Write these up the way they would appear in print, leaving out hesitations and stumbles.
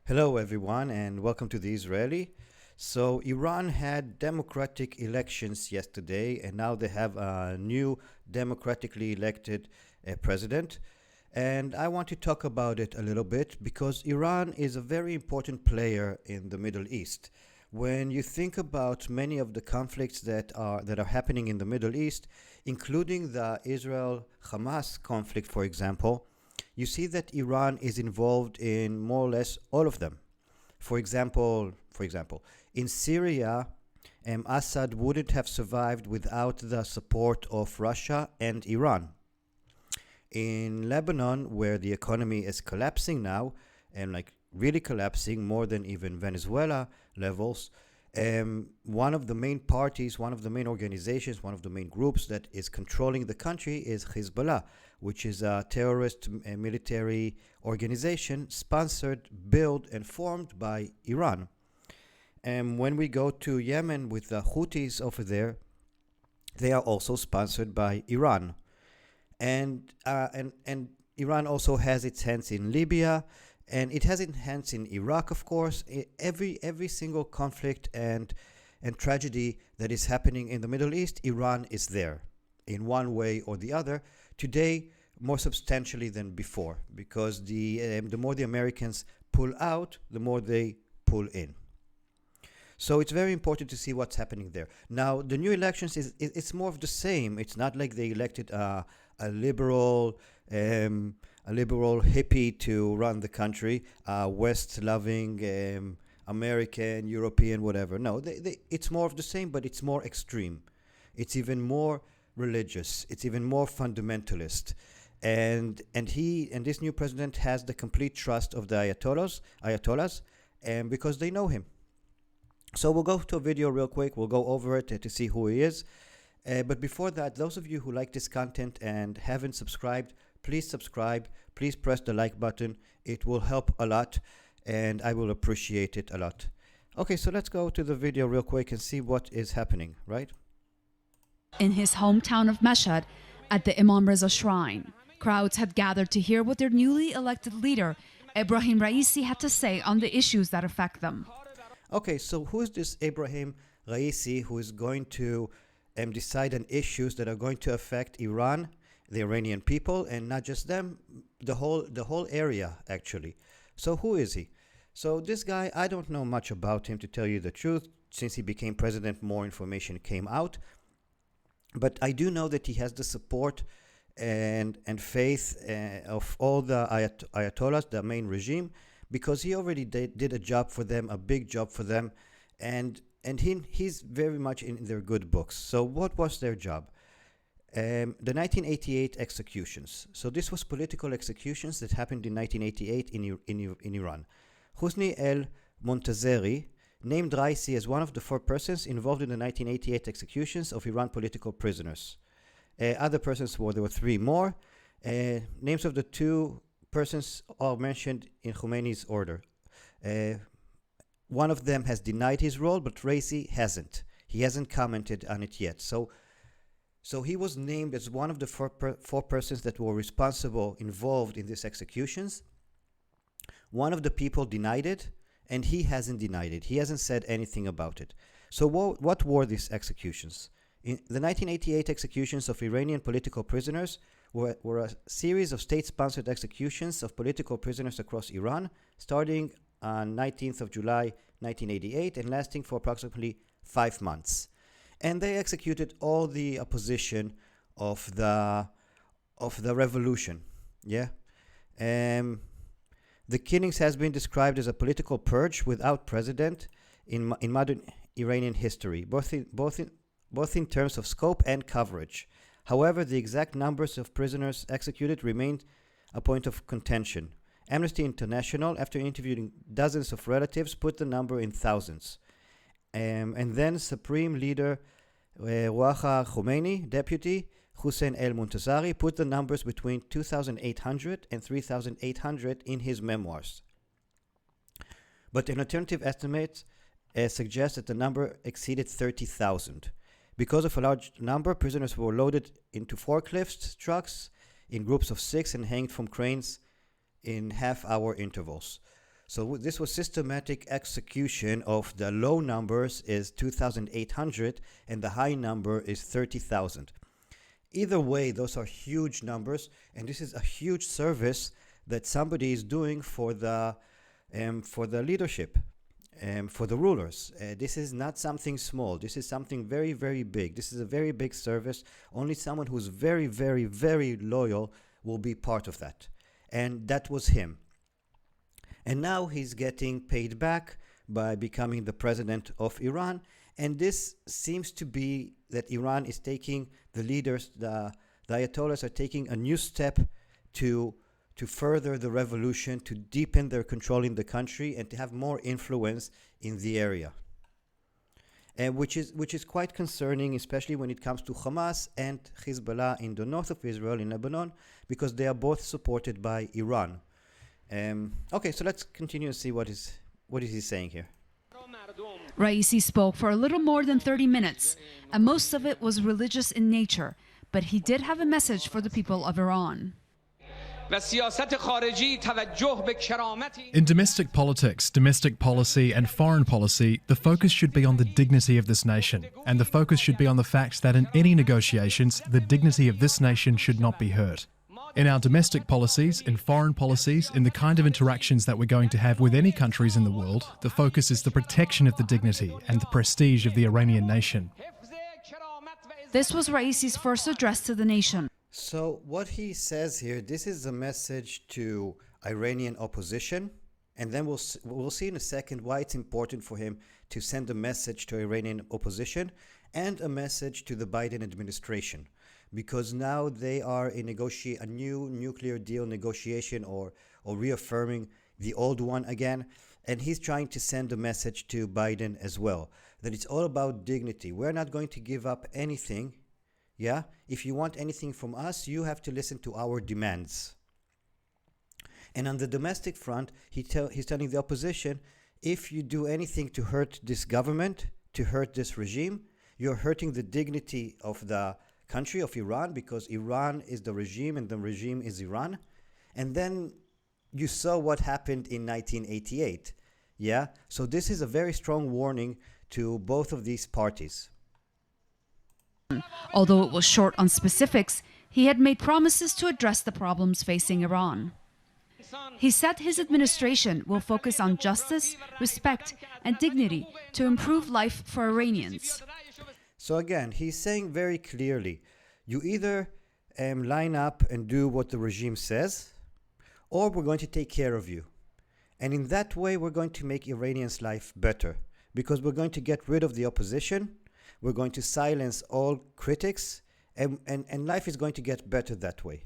Hello, everyone, and welcome to the Israeli. So, Iran had democratic elections yesterday, and now they have a new democratically elected president. And I want to talk about it a little bit because Iran is a very important player in the Middle East. When you think about many of the conflicts that are happening in the Middle East, including the Israel-Hamas conflict, for example, you see that Iran is involved in more or less all of them. For example, in Syria, Assad wouldn't have survived without the support of Russia and Iran. In Lebanon, where the economy is collapsing now, and like really collapsing more than even Venezuela levels, one of the main parties, one of the main organizations, one of the main groups that is controlling the country is Hezbollah, which is a terrorist military organization sponsored, built, and formed by Iran. And when we go to Yemen with the Houthis over there, they are also sponsored by Iran. And Iran also has its hands in Libya, and it has its hands in Iraq, of course. Every single conflict and tragedy that is happening in the Middle East, Iran is there in one way or the other. Today, more substantially than before, because the more the Americans pull out, the more they pull in. So it's very important to see what's happening there. Now, the new elections it's more of the same. It's not like they elected a liberal hippie to run the country, West-loving American, European, whatever. No, it's more of the same, but it's more extreme. It's even more religious. It's even more fundamentalist. And this new president has the complete trust of the ayatollahs, and because they know him. So we'll go to a video real quick. We'll go over it to see who he is. But before that, those of you who like this content and haven't subscribed, please subscribe. Please press the like button. It will help a lot, and I will appreciate it a lot. Okay, so let's go to the video real quick and see what is happening, right? In his hometown of Mashhad, at the Imam Reza shrine, crowds had gathered to hear what their newly elected leader, Ebrahim Raisi, had to say on the issues that affect them. Okay, so who is this Ebrahim Raisi who is going to decide on issues that are going to affect Iran, the Iranian people, and not just them, the whole area, actually. So who is he? So this guy, I don't know much about him, to tell you the truth. Since he became president, more information came out. But I do know that he has the support and faith of all the ayatollahs, the main regime, because he already did a job for them, a big job for them, and he's very much in their good books. So what was their job? The 1988 executions. So this was political executions that happened in 1988 in Iran. Husni El Montazeri named Raisi as one of the 4 persons involved in the 1988 executions of Iran political prisoners. Other persons there were 3 more. Names of the 2 persons are mentioned in Khomeini's order. One of them has denied his role, but Raisi hasn't. He hasn't commented on it yet. So he was named as one of the four persons that were responsible, involved in these executions. One of the people denied it, and he hasn't denied it. He hasn't said anything about it. So what were these executions? In the 1988 executions of Iranian political prisoners were a series of state-sponsored executions of political prisoners across Iran, starting on 19th of July 1988 and lasting for approximately 5 months. And they executed all the opposition of the revolution. Yeah. The killings has been described as a political purge without precedent in modern Iranian history, both in terms of scope and coverage. However, the exact numbers of prisoners executed remained a point of contention. Amnesty International, after interviewing dozens of relatives, put the number in thousands. And then Supreme Leader Rouha Khomeini, Deputy Hussein El Montazeri, put the numbers between 2,800 and 3,800 in his memoirs. But an alternative estimate suggests that the number exceeded 30,000. Because of a large number, prisoners were loaded into forklifts, trucks, in groups of 6 and hanged from cranes in half-hour intervals. So this was systematic execution of the low numbers is 2,800 and the high number is 30,000. Either way, those are huge numbers, and this is a huge service that somebody is doing for the leadership, for the rulers. This is not something small. This is something very, very big. This is a very big service. Only someone who's very, very, very loyal will be part of that. And that was him. And now he's getting paid back by becoming the president of Iran. And this seems to be that Iran is taking, the leaders, the Ayatollahs are taking a new step to further the revolution, to deepen their control in the country, and to have more influence in the area. Which is quite concerning, especially when it comes to Hamas and Hezbollah in the north of Israel, in Lebanon, because they are both supported by Iran. Okay, so let's continue and see what is he saying here. Raisi spoke for a little more than 30 minutes, and most of it was religious in nature, but he did have a message for the people of Iran. In domestic politics, domestic policy and foreign policy, the focus should be on the dignity of this nation, and the focus should be on the fact that in any negotiations, the dignity of this nation should not be hurt. In our domestic policies, in foreign policies, in the kind of interactions that we're going to have with any countries in the world, the focus is the protection of the dignity and the prestige of the Iranian nation. This was Raisi's first address to the nation. So what he says here, this is a message to Iranian opposition, and then we'll see in a second why it's important for him to send a message to Iranian opposition and a message to the Biden administration, because now they are in a new nuclear deal negotiation or reaffirming the old one again, and he's trying to send a message to Biden as well, that it's all about dignity. We're not going to give up anything. Yeah, if you want anything from us, you have to listen to our demands. And on the domestic front, he's telling the opposition, if you do anything to hurt this government, to hurt this regime, you're hurting the dignity of the country of Iran, because Iran is the regime and the regime is Iran. And then you saw what happened in 1988. Yeah, so this is a very strong warning to both of these parties. Although it was short on specifics, he had made promises to address the problems facing Iran. He said his administration will focus on justice, respect, and dignity to improve life for Iranians. So again, he's saying very clearly, you either line up and do what the regime says, or we're going to take care of you. And in that way, we're going to make Iranians' life better, because we're going to get rid of the opposition. We're going to silence all critics, and life is going to get better that way.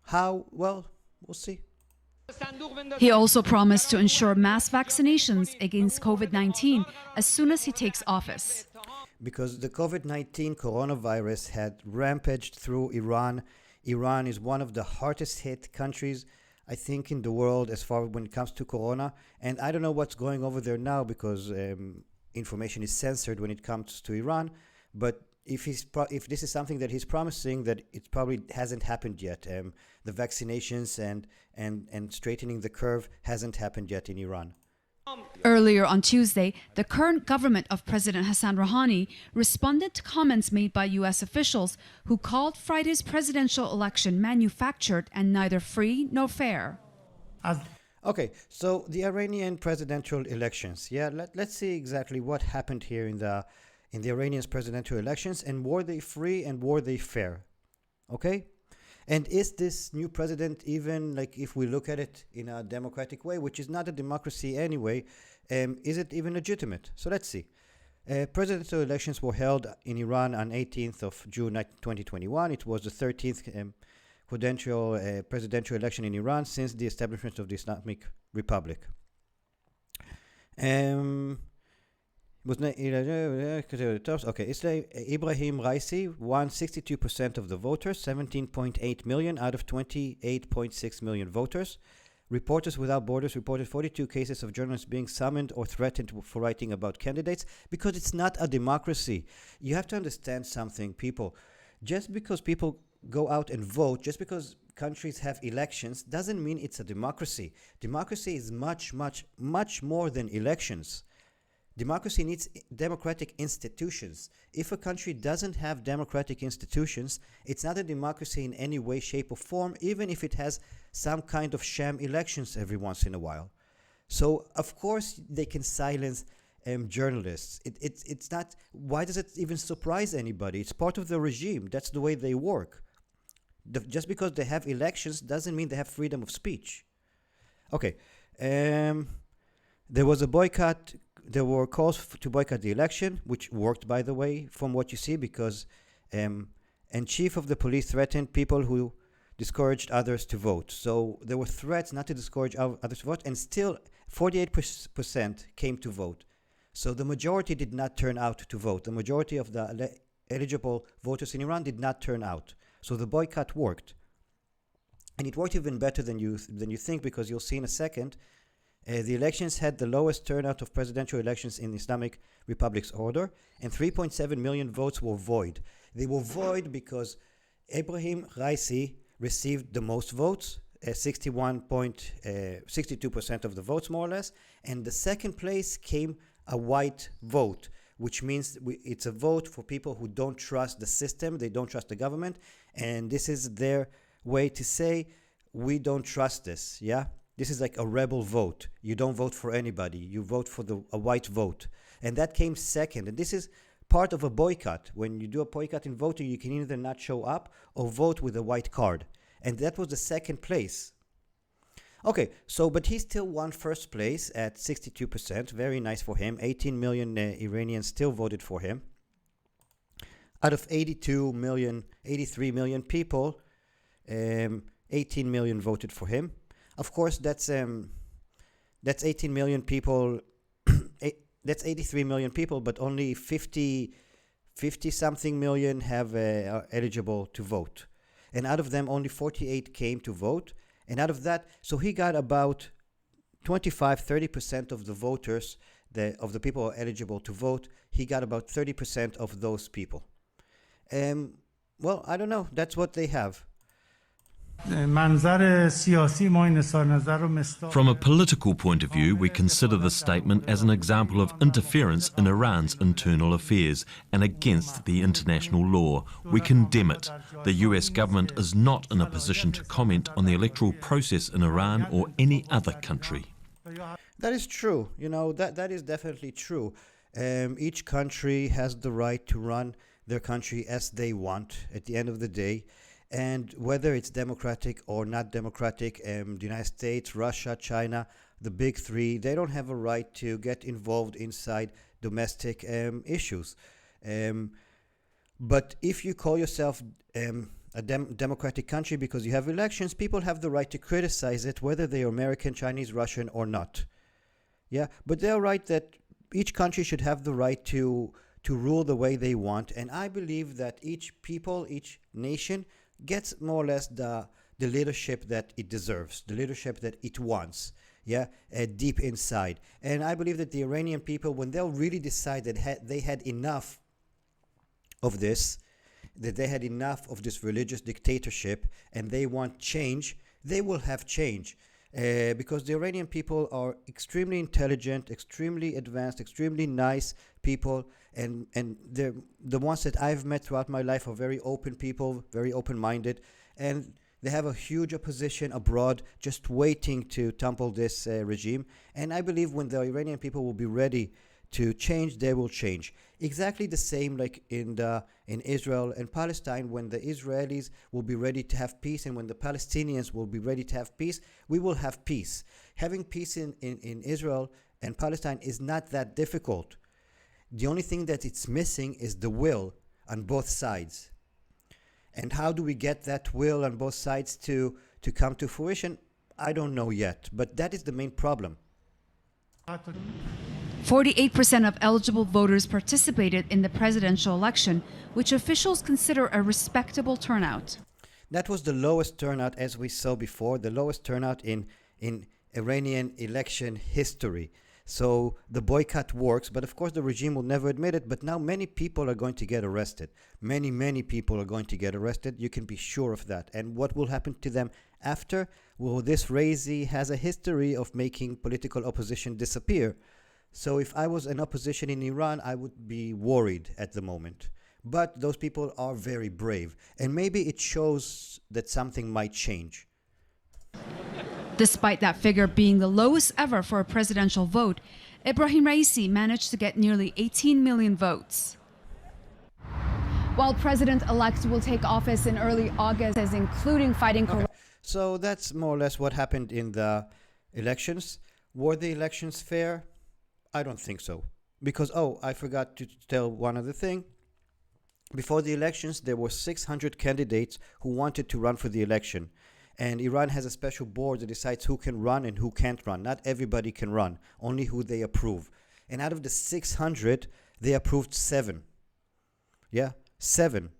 How? Well, we'll see. He also promised to ensure mass vaccinations against COVID-19 as soon as he takes office. Because the COVID-19 coronavirus had rampaged through Iran. Iran is one of the hardest hit countries, I think, in the world as far when it comes to corona. And I don't know what's going over there now, because information is censored when it comes to Iran, but if this is something that he's promising, that it probably hasn't happened yet. The vaccinations and straightening the curve hasn't happened yet in Iran. Earlier on Tuesday, the current government of President Hassan Rouhani responded to comments made by U.S. officials who called Friday's presidential election manufactured and neither free nor fair. Okay, so the Iranian presidential elections. Yeah, let's see exactly what happened here in the Iranian presidential elections, and were they free and were they fair? Okay, and is this new president even, like, if we look at it in a democratic way, which is not a democracy anyway, is it even legitimate? So let's see. Presidential elections were held in Iran on 18th of June 2021. It was the 13th presidential election in Iran since the establishment of the Islamic Republic. Okay, Ebrahim Raisi won 62% of the voters, 17.8 million out of 28.6 million voters. Reporters Without Borders reported 42 cases of journalists being summoned or threatened for writing about candidates, because it's not a democracy. You have to understand something, people. Just because people go out and vote, just because countries have elections doesn't mean it's a democracy. Democracy is much, much, much more than elections. Democracy needs democratic institutions. If a country doesn't have democratic institutions, it's not a democracy in any way, shape, or form, even if it has some kind of sham elections every once in a while. So, of course, they can silence journalists. It's not, why does it even surprise anybody? It's part of the regime. That's the way they work. Just because they have elections doesn't mean they have freedom of speech. Okay, there was a boycott. There were calls to boycott the election, which worked, by the way, from what you see, because and chief of the police threatened people who discouraged others to vote. So there were threats not to discourage others to vote, and still 48% came to vote. So the majority did not turn out to vote. The majority of the eligible voters in Iran did not turn out. So the boycott worked. And it worked even better than you think, because you'll see in a second. The elections had the lowest turnout of presidential elections in Islamic Republic's order, and 3.7 million votes were void. They were void because Ebrahim Raisi received the most votes, 62% of the votes, more or less, and the second place came a white vote, which means it's a vote for people who don't trust the system, they don't trust the government, and this is their way to say, we don't trust this, yeah? This is like a rebel vote. You don't vote for anybody. You vote for a white vote. And that came second. And this is part of a boycott. When you do a boycott in voting, you can either not show up or vote with a white card. And that was the second place. Okay, so, but he still won first place at 62%. Very nice for him. 18 million Iranians still voted for him. Out of 83 million people, 18 million voted for him. Of course, that's 18 million people. That's 83 million people, but only 50 something million are eligible to vote, and out of them, only 48 came to vote. And out of that, so he got about 25-30% of the voters, of the people who are eligible to vote. He got about 30% of those people. Well, I don't know. That's what they have. From a political point of view, we consider the statement as an example of interference in Iran's internal affairs and against the international law. We condemn it. The US government is not in a position to comment on the electoral process in Iran or any other country. That is true. You know, that is definitely true. Each country has the right to run their country as they want at the end of the day. And whether it's democratic or not democratic, the United States, Russia, China, the big three, they don't have a right to get involved inside domestic issues. But if you call yourself a democratic country because you have elections, people have the right to criticize it, whether they are American, Chinese, Russian, or not. Yeah, but they're right that each country should have the right to rule the way they want. And I believe that each people, each nation, gets more or less the leadership that it deserves, the leadership that it wants, deep inside. And I believe that the Iranian people, when they'll really decide that they had enough of this, that they had enough of this religious dictatorship, and they want change, they will have change. Because the Iranian people are extremely intelligent, extremely advanced, extremely nice people, and the ones that I've met throughout my life are very open people, very open-minded, and they have a huge opposition abroad just waiting to topple this regime. And I believe when the Iranian people will be ready to change, they will change. Exactly the same like in Israel and Palestine, when the Israelis will be ready to have peace and when the Palestinians will be ready to have peace, we will have peace. Having peace in Israel and Palestine is not that difficult. The only thing that it's missing is the will on both sides. And how do we get that will on both sides to come to fruition? I don't know yet, but that is the main problem. 48% of eligible voters participated in the presidential election, which officials consider a respectable turnout. That was the lowest turnout, as we saw before, the lowest turnout in Iranian election history. So the boycott works, but of course the regime will never admit it. But now many people are going to get arrested. Many people are going to get arrested. You can be sure of that. And what will happen to them after? Well, this Raisi has a history of making political opposition disappear. So if I was an opposition in Iran, I would be worried at the moment. But those people are very brave. And maybe it shows that something might change. Despite that figure being the lowest ever for a presidential vote, Ebrahim Raisi managed to get nearly 18 million votes. While President-elect will take office in early August, including fighting corruption. So that's more or less what happened in the elections. Were the elections fair? I don't think so. Because, I forgot to tell one other thing. Before the elections, there were 600 candidates who wanted to run for the election. And Iran has a special board that decides who can run and who can't run. Not everybody can run, only who they approve. And out of the 600, they approved 7. Yeah, 7.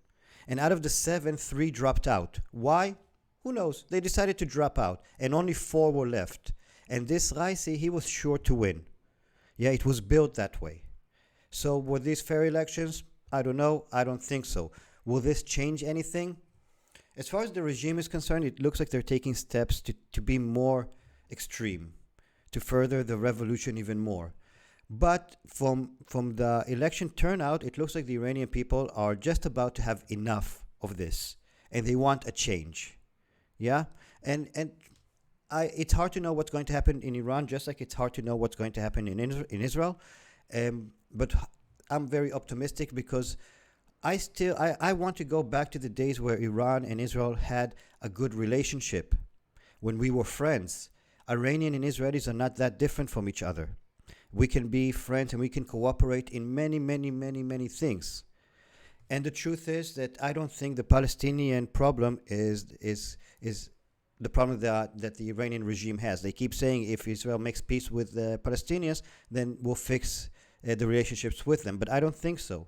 And out of the 7, 3 dropped out. Why? Who knows? They decided to drop out, and only 4 were left. And this Raisi, he was sure to win. Yeah, it was built that way. So were these fair elections? I don't know. I don't think so. Will this change anything? As far as the regime is concerned, it looks like they're taking steps to be more extreme, to further the revolution even more. But from the election turnout, it looks like the Iranian people are just about to have enough of this, and they want a change. Yeah? And it's hard to know what's going to happen in Iran, just like it's hard to know what's going to happen in Israel. But I'm very optimistic because I want to go back to the days where Iran and Israel had a good relationship, when we were friends. Iranian and Israelis are not that different from each other. We can be friends and we can cooperate in many things. And the truth is that I don't think the Palestinian problem is the problem that the Iranian regime has. They keep saying if Israel makes peace with the Palestinians, then we'll fix the relationships with them. But I don't think so.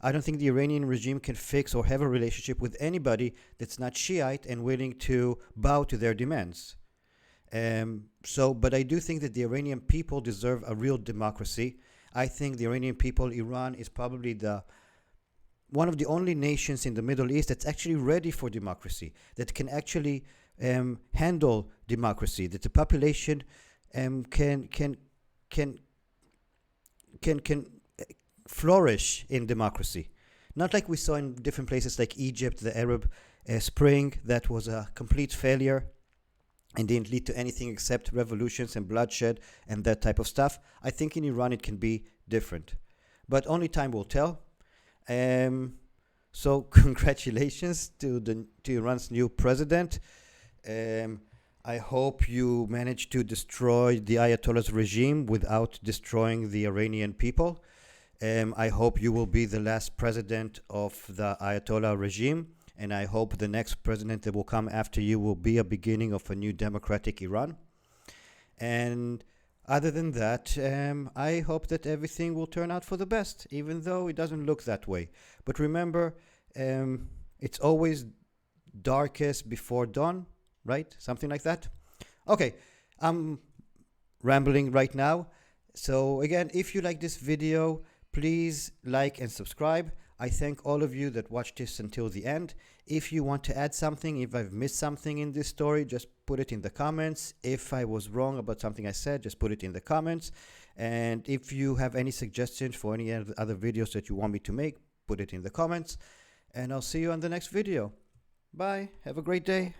I don't think the Iranian regime can fix or have a relationship with anybody that's not Shiite and willing to bow to their demands. But I do think that the Iranian people deserve a real democracy. I think the Iranian people, Iran is probably one of the only nations in the Middle East that's actually ready for democracy, that can actually handle democracy, that the population can flourish in democracy. Not like we saw in different places like Egypt, the Arab Spring, that was a complete failure and didn't lead to anything except revolutions and bloodshed and that type of stuff. I think in Iran it can be different. But only time will tell. So congratulations to Iran's new president. I hope you manage to destroy the Ayatollah's regime without destroying the Iranian people. I hope you will be the last president of the Ayatollah regime, and I hope the next president that will come after you will be a beginning of a new democratic Iran. And other than that, I hope that everything will turn out for the best, even though it doesn't look that way. But remember, it's always darkest before dawn, right? Something like that. Okay, I'm rambling right now. So again, if you like this video, please like and subscribe. I thank all of you that watched this until the end. If you want to add something, if I've missed something in this story, just put it in the comments. If I was wrong about something I said, just put it in the comments. And if you have any suggestions for any other videos that you want me to make, put it in the comments. And I'll see you on the next video. Bye. Have a great day.